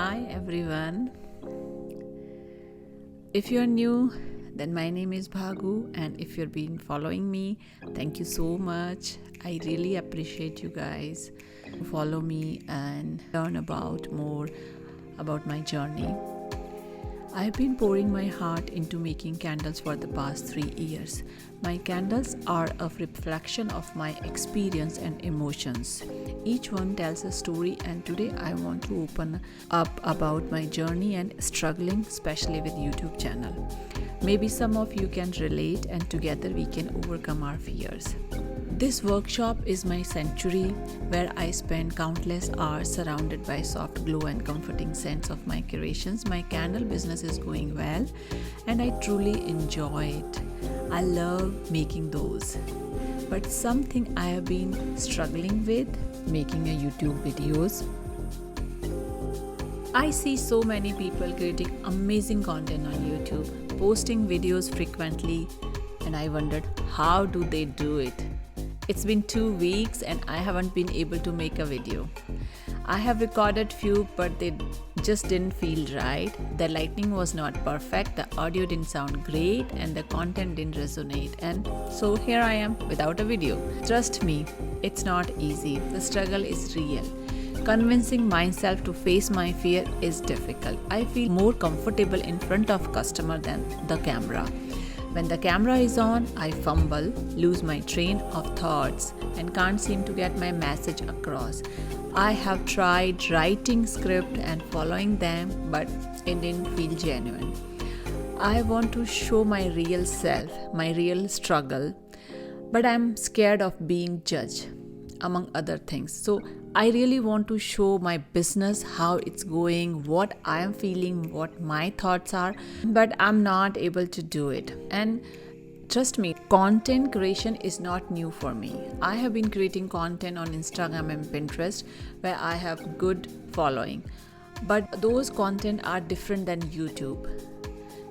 Hi everyone. If you're new, then my name is Bhagu, and if you've been following me, thank you so much. I really appreciate you guys who follow me and learn about more about my journey. I've been pouring my heart into making candles for the past 3 years. My candles are a reflection of my experience and emotions. Each one tells a story, and today I want to open up about my journey and struggling, especially with YouTube channel. Maybe some of you can relate, and together we can overcome our fears. This workshop is my sanctuary where I spend countless hours surrounded by soft glow and comforting scents of my creations. My candle business is going well and I truly enjoy it. I love making those. But something I have been struggling with making a YouTube videos. I see so many people creating amazing content on YouTube, posting videos frequently, and I wondered, how do they do it? It's been 2 weeks and I haven't been able to make a video. I have recorded few, but they just didn't feel right. The lighting was not perfect, the audio didn't sound great, and the content didn't resonate. And so here I am without a video. Trust me, it's not easy. The struggle is real. Convincing myself to face my fear is difficult. I feel more comfortable in front of customer than the camera. When the camera is on, I fumble, lose my train of thoughts, and can't seem to get my message across. I have tried writing script and following them, but it didn't feel genuine. I want to show my real self, my real struggle, but I'm scared of being judged, among other things. So I really want to show my business, how it's going, what I am feeling, what my thoughts are, but I'm not able to do it. And trust me, content creation is not new for me. I have been creating content on Instagram and Pinterest where I have good following, but those content are different than YouTube.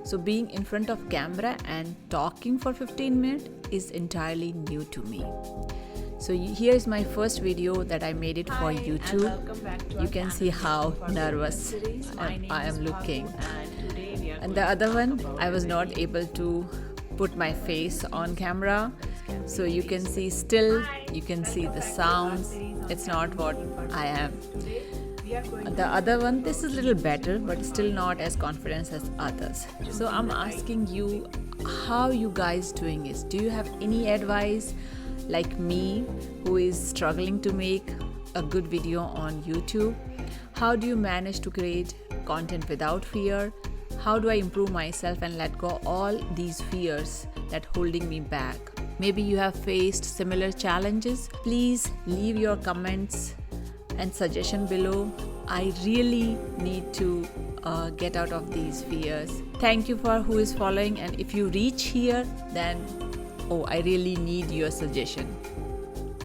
So being in front of camera and talking for 15 minutes is entirely new to me. So here is my first video that I made it for YouTube. You can see how nervous I am looking. And the other one, I was not able to put my face on camera. So you can see still, you can see the sounds. It's not what I am. The other one, this is a little better, but still not as confident as others. So I'm asking you, how you guys doing it? Do you have any advice? Like me, who is struggling to make a good video on YouTube? How do you manage to create content without fear? How do I improve myself and let go all these fears that holding me back? Maybe you have faced similar challenges. Please leave your comments and suggestion below. I really need to get out of these fears. Thank you for who is following, and if you reach here, then I really need your suggestion.